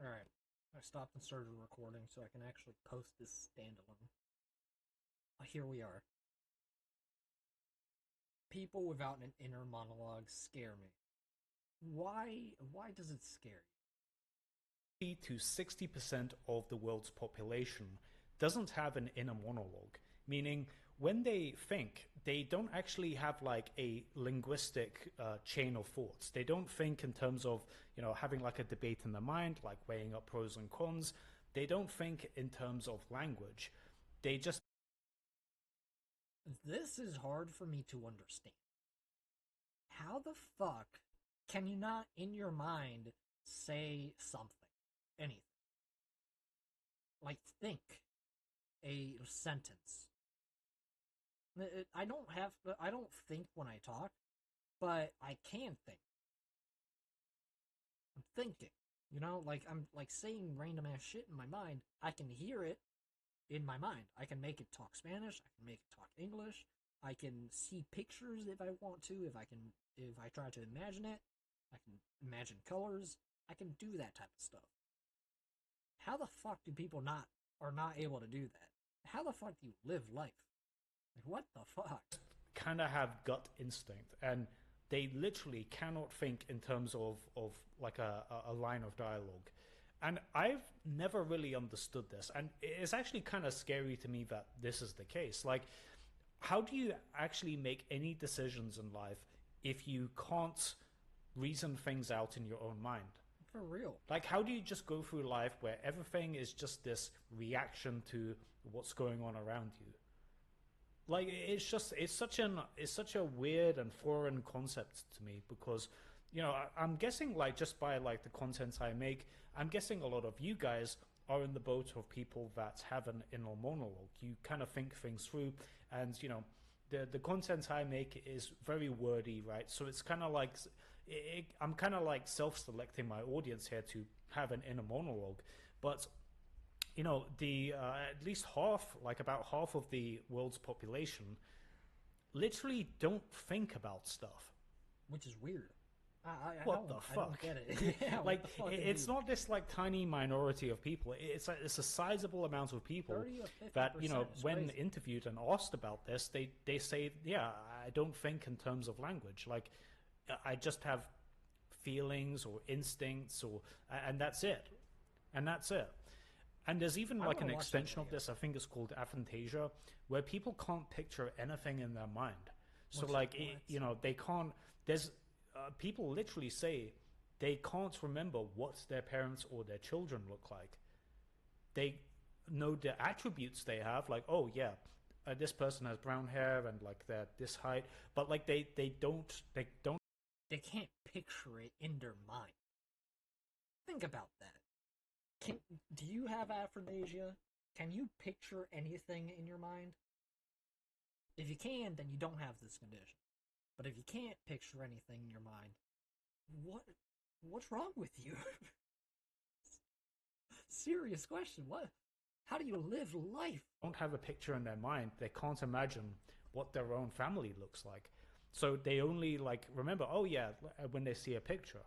Alright. I stopped and started recording so I can actually post this standalone. Here we are. People without an inner monologue scare me. Why does it scare To 60% of the world's population doesn't have an inner monologue, meaning when they think, they don't actually have like a linguistic chain of thoughts. They don't think in terms of, having like a debate in their mind, like weighing up pros and cons. They don't think in terms of language. They just you? This is hard for me to understand. How the fuck can you not, in your mind, say something? Anything. Like, think a sentence. I don't think when I talk, but I can think. I'm thinking. Like I'm like saying random ass shit in my mind. I can hear it in my mind. I can make it talk Spanish. I can make it talk English. I can see pictures if I want to. If I try to imagine it, I can imagine colors. I can do that type of stuff. How the fuck do people not are not able to do that? How the fuck do you live life? Like what the fuck? kind of have gut instinct, and they literally cannot think in terms of like a line of dialogue. And I've never really understood this, and it's actually kind of scary to me that this is the case. Like, how do you actually make any decisions in life if you can't reason things out in your own mind? For real. Like, how do you just go through life where everything is just this reaction to what's going on around you? Like, it's such a weird and foreign concept to me, because I'm guessing, like, just by like the content I make, I'm guessing a lot of you guys are in the boat of people that have an inner monologue. You kind of think things through, and the content I make is very wordy, right? So it's kind of like I'm kind of like self-selecting my audience here to have an inner monologue. But the at least half, like about half of the world's population, literally don't think about stuff. Which is weird. What the I don't fuck? get it. Yeah, what Like, the fuck, it's indeed. not this like tiny minority of people. It's a sizable amount of people 30 to 50 that, percent is when crazy. interviewed and asked about this, they say, yeah, I don't think in terms of language. Like, I just have feelings or instincts, and that's it. And that's it. And there's even I like want an to watch that extension of video. this, I think it's called aphantasia, where people can't picture anything in their mind. So, What's that? like, What? they can't. There's people literally say they can't remember what their parents or their children look like. They know the attributes they have, like, oh yeah, this person has brown hair and like they're this height, but like they don't. They can't picture it in their mind. Think about that. Can do you have aphantasia? Can you picture anything in your mind? If you can, then you don't have this condition. But if you can't picture anything in your mind, what what's wrong with you? Serious question. What? How do you live life? Don't have a picture in their mind. They can't imagine what their own family looks like. So they only like remember, oh yeah, when they see a picture.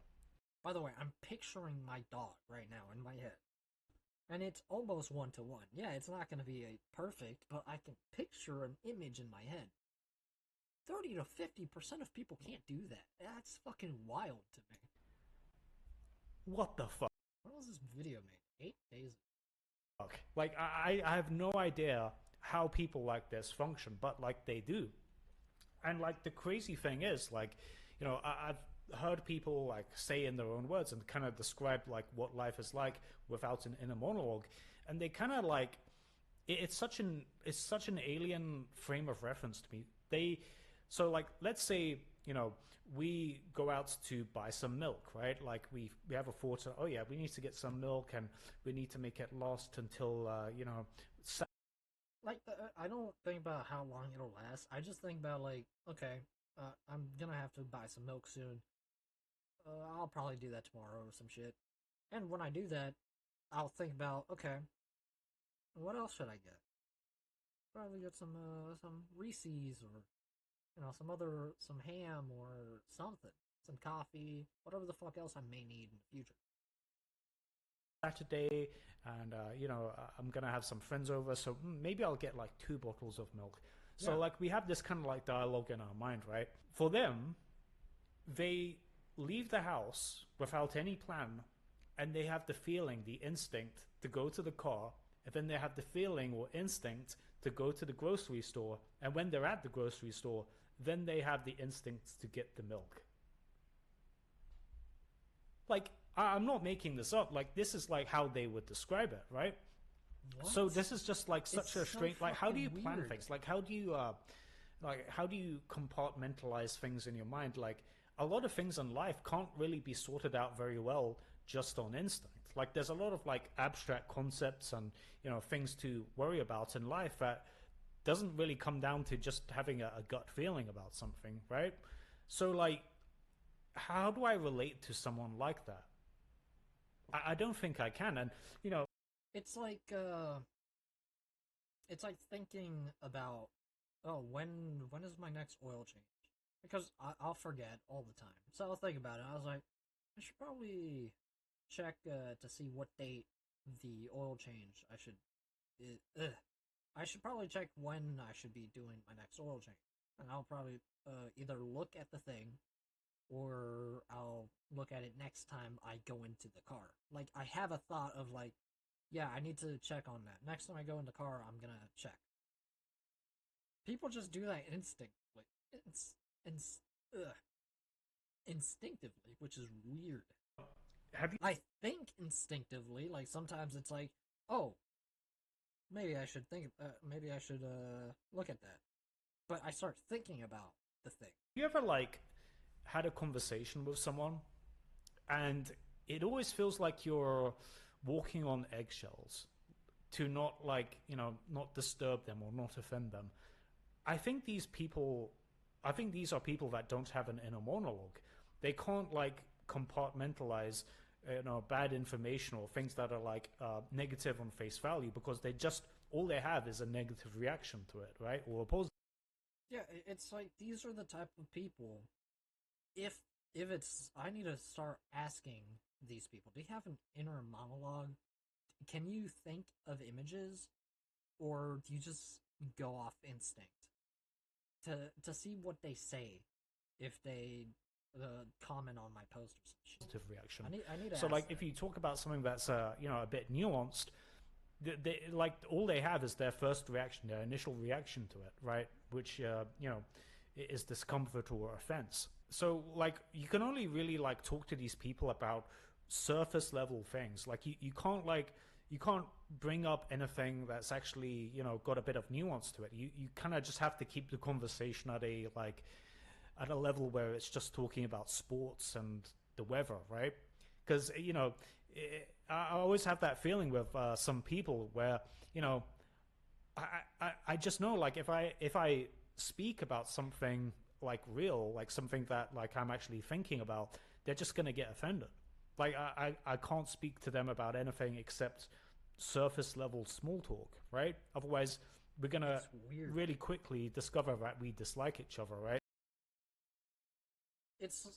By the way, I'm picturing my dog right now in my head. And it's almost one to one. Yeah, it's not going to be a perfect, but I can picture an image in my head. 30 to 50% of people can't do that. That's fucking wild to me. What the fuck? When was this video made? 8 days ago. Like, I have no idea how people like this function, but like they do. And like the crazy thing is, like, I've heard people like say in their own words and kind of describe like what life is like without an inner monologue, and they kind of like it's such an alien frame of reference to me. Like, let's say, we go out to buy some milk, right? Like, we have a thought, oh yeah, we need to get some milk, and we need to make it last until Like, I don't think about how long it'll last. I just think about, like, okay, I'm gonna have to buy some milk soon. I'll probably do that tomorrow or some shit. And when I do that, I'll think about, okay, what else should I get? Probably get some Reese's, or some ham or something, some coffee, whatever the fuck else I may need in the future. Saturday, and I'm gonna have some friends over, so maybe I'll get like 2 bottles of milk. So Yeah. like we have this kind of like dialogue in our mind, right? For them, they leave the house without any plan, and they have the feeling, the instinct to go to the car, and then they have the feeling or instinct to go to the grocery store, and when they're at the grocery store, then they have the instinct to get the milk. Like, I'm not making this up. Like, this is like how they would describe it, right? What? So this is just like It's such a so strange. Like, how do fucking you plan weird. things? Like how do you compartmentalize things in your mind? Like, a lot of things in life can't really be sorted out very well just on instinct. Like, there's a lot of like abstract concepts and things to worry about in life that doesn't really come down to just having a gut feeling about something, right? So like, how do I relate to someone like that? I don't think I can. And It's like it's like thinking about, oh, when is my next oil change? Because I'll forget all the time. So I'll think about it. I was like, I should probably check to see what date the oil change I should. I should probably check when I should be doing my next oil change, and I'll probably either look at the thing or I'll look at it next time I go into the car. Like, I have a thought of like, yeah, I need to check on that. Next time I go in the car, I'm gonna check. People just do that instinctively. It's ugh, instinctively, which is weird. have you I think instinctively, like sometimes it's like, oh, maybe I should look at that. But I start thinking about the thing. you ever like had a conversation with someone and it always feels like you're walking on eggshells to not like not disturb them or not offend them. I think these people, I think these are people that don't have an inner monologue. They can't like compartmentalize bad information or things that are like negative on face value, because they just all they have is a negative reaction to it, right? Or a positive. Yeah, it's like these are the type of people. If it's, I need to start asking these people. Do you have an inner monologue? Can you think of images, or do you just go off instinct to see what they say if they comment on my post or some shit? Reaction. I need to So ask like that. if you talk about something that's a bit nuanced, like all they have is their first reaction, their initial reaction to it, right? Which is discomfort or offense. So like you can only really like talk to these people about surface level things. Like you can't bring up anything that's actually got a bit of nuance to it. You kind of just have to keep the conversation at a level where it's just talking about sports and the weather, right? Because I always have that feeling with some people where you know I just know like if I speak about something like real, like something that like I'm actually thinking about, they're just gonna get offended. Like I can't speak to them about anything except surface level small talk, right? Otherwise, we're gonna It's weird. really quickly discover that we dislike each other, right? It's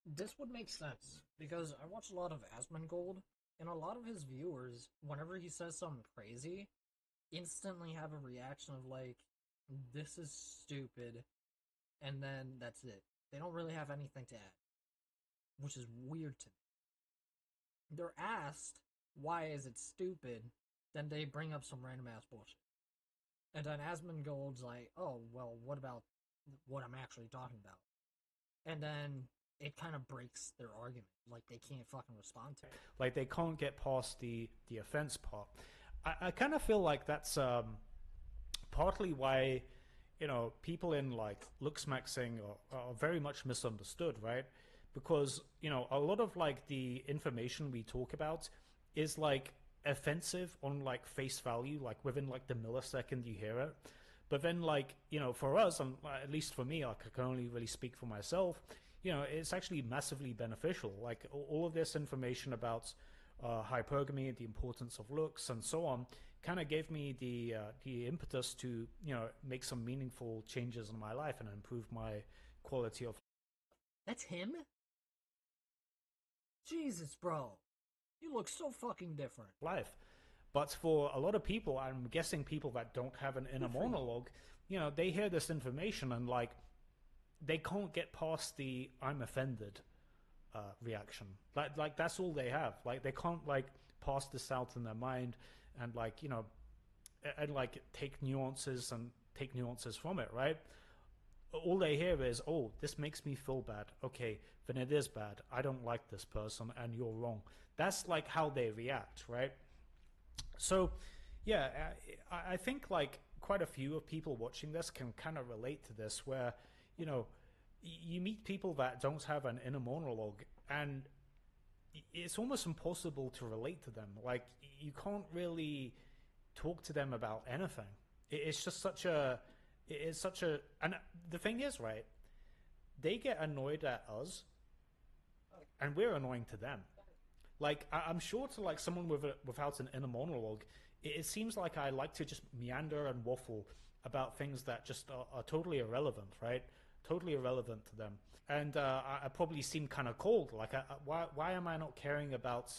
this would make sense because I watch a lot of Asmongold, and a lot of his viewers, whenever he says something crazy, instantly have a reaction of like, "This is stupid," and then that's it. They don't really have anything to add, which is weird to me. They're asked, "Why is it stupid?" Then they bring up some random ass bullshit, and then Asmongold's like, "Oh well, what about what I'm actually talking about?" And then it kind of breaks their argument. Like they can't fucking respond to it. Like they can't get past the offense part. I kind of feel like that's partly why people in like looks maxing are very much misunderstood, right? Because a lot of like the information we talk about is like offensive on like face value, like within like the millisecond you hear it. But then like for us, and at least for me, like I can only really speak for myself, it's actually massively beneficial. Like all of this information about hypergamy, the importance of looks, and so on, kind of gave me the impetus to make some meaningful changes in my life and improve my quality of. That's him? Jesus, bro. You look so fucking different. life. But for a lot of people, I'm guessing people that don't have an inner Good for you. monologue, they hear this information and like they can't get past the "I'm offended" reaction. Like that's all they have. Like they can't like pass this out in their mind and like and like take nuances from it, right? All they hear is, "Oh, this makes me feel bad. Okay, then it is bad. I don't like this person, and you're wrong." That's like how they react, right? So, yeah, I think like quite a few of people watching this can kind of relate to this, where you know you meet people that don't have an inner monologue, and it's almost impossible to relate to them. Like you can't really talk to them about anything. It's just and the thing is, right? They get annoyed at us, and we're annoying to them. Like I'm sure to like someone without an inner monologue, it seems like I like to just meander and waffle about things that just are totally irrelevant, right? Totally irrelevant to them, and I probably seem kind of cold. Like, why am I not caring about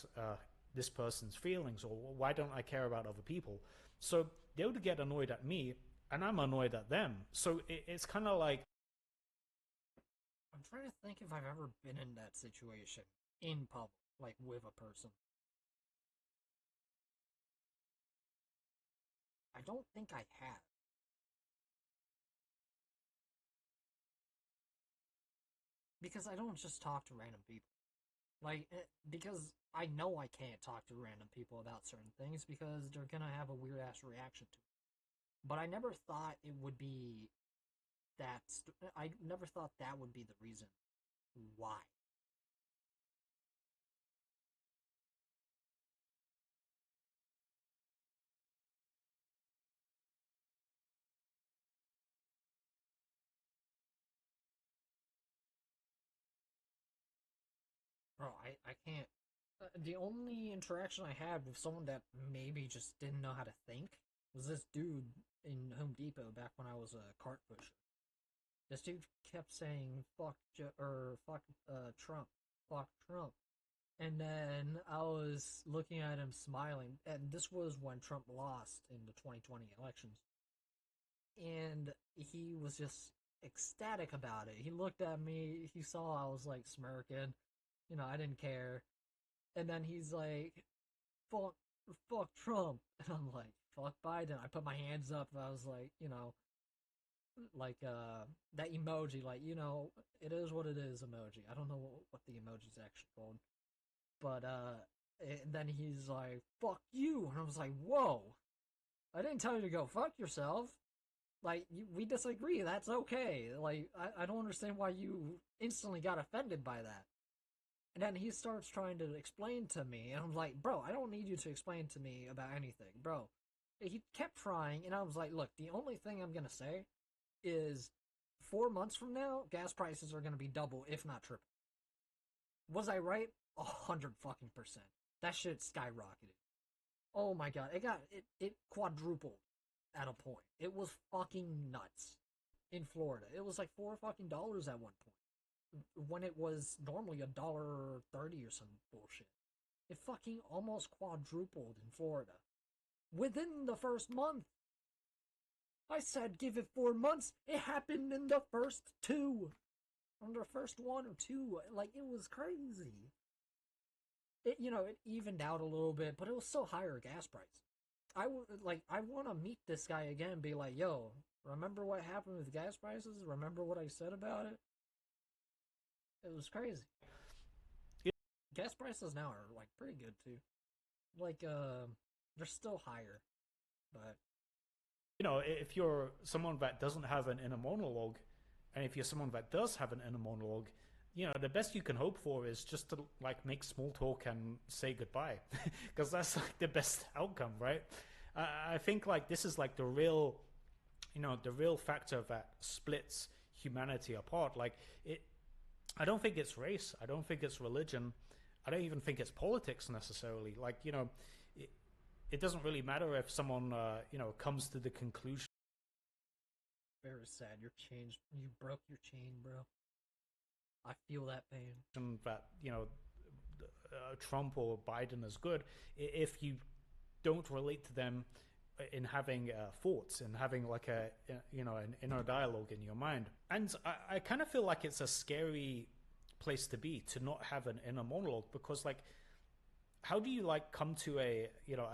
this person's feelings, or why don't I care about other people? So they would get annoyed at me, and I'm annoyed at them. So it's kind of like I'm trying to think if I've ever been in that situation in public, like with a person. I don't think I have. Because I don't just talk to random people. Because I know I can't talk to random people about certain things because they're gonna have a weird ass reaction to it. But I never thought it would be I never thought that would be the reason why. Bro, I can't. The only interaction I had with someone that maybe just didn't know how to think was this dude in Home Depot back when I was a cart pusher. This dude kept saying fuck Trump, fuck Trump. And then I was looking at him smiling, and this was when Trump lost in the 2020 elections. And he was just ecstatic about it. He looked at me, he saw I was like smirking, I didn't care. And then he's like, fuck, fuck Trump. And I'm like, fuck Biden. I put my hands up, and I was like, like that emoji, like, it is what it is emoji. I don't know what the emoji's actually called. But and then he's like, fuck you. And I was like, whoa. I didn't tell you to go fuck yourself. Like, we disagree. That's okay. Like, I don't understand why you instantly got offended by that. And then he starts trying to explain to me, and I'm like, bro, I don't need you to explain to me about anything, bro. He kept trying, and I was like, look, the only thing I'm gonna say is 4 months from now, gas prices are gonna be double, if not triple. Was I right? 100 fucking percent. That shit skyrocketed. Oh my god, it quadrupled at a point. It was fucking nuts in Florida. It was like $4 fucking at one point when it was normally $1.30 or some bullshit. It fucking almost quadrupled in Florida within the first month. I said give it 4 months. It happened in the first two. On the first one or two. Like, it was crazy. It evened out a little bit, but it was still higher gas price. I want to meet this guy again and be like, yo, remember what happened with gas prices? Remember what I said about it? It was crazy. Gas prices now are like pretty good too. Like, they're still higher, but if you're someone that doesn't have an inner monologue, and if you're someone that does have an inner monologue, the best you can hope for is just to like make small talk and say goodbye, because that's like the best outcome, right? I think like this is like the real factor that splits humanity apart. Like it, I don't think it's race. I don't think it's religion. I don't even think it's politics necessarily. Like it, it doesn't really matter if someone comes to the conclusion very sad. You broke your chain, bro. I feel that pain. that Trump or Biden as good if you don't relate to them in having thoughts and having like an inner dialogue in your mind. And I kind of feel like it's a scary place to be, to not have an inner monologue, because like how do you like come to a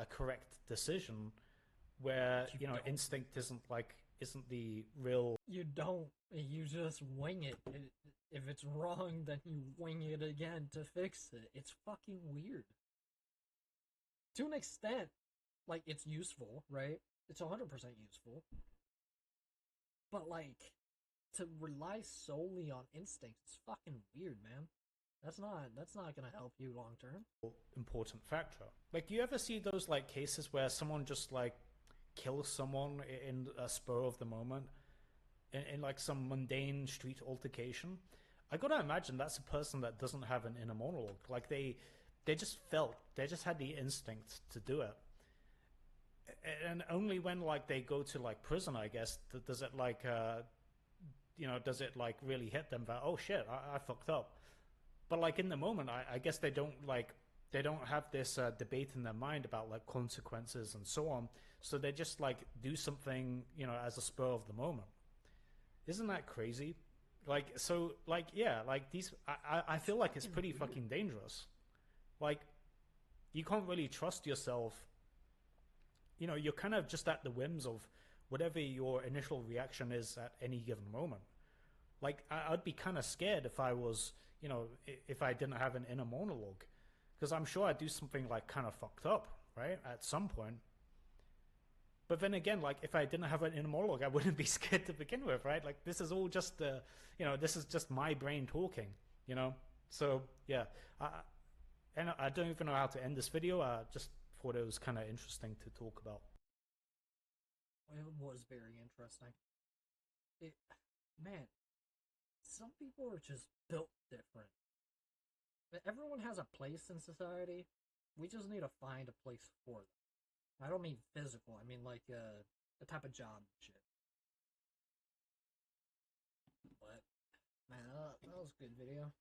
correct decision where instinct isn't the real. You don't. You just wing it. If it's wrong, then you wing it again to fix it. It's fucking weird. To an extent, like, it's useful, right? It's 100% useful. But, like, to rely solely on instinct is fucking weird, man. That's not gonna help you long term. Important factor. Like, do you ever see those like cases where someone just like kills someone in a spur of the moment in like some mundane street altercation? I gotta imagine that's a person that doesn't have an inner monologue. Like they just had the instinct to do it, and only when like they go to like prison, I guess, does it like does it like really hit them that, oh shit, I fucked up. But like in the moment, I guess they don't have this debate in their mind about like consequences and so on. So they just like do something, as a spur of the moment. Isn't that crazy? Like, so like, yeah, like these, I feel like it's pretty fucking dangerous. Like, you can't really trust yourself. You're kind of just at the whims of whatever your initial reaction is at any given moment. Like, I'd be kind of scared if I was, if I didn't have an inner monologue, because I'm sure I'd do something like kind of fucked up, right, at some point. But then again, like if I didn't have an inner monologue, I wouldn't be scared to begin with, right? Like this is all just, this is just my brain talking. So yeah, and I don't even know how to end this video. I just thought it was kind of interesting to talk about. It was very interesting. Man, some people are just built different. Everyone has a place in society. We just need to find a place for them. I don't mean physical. I mean like a type of job and shit. But man, that was a good video.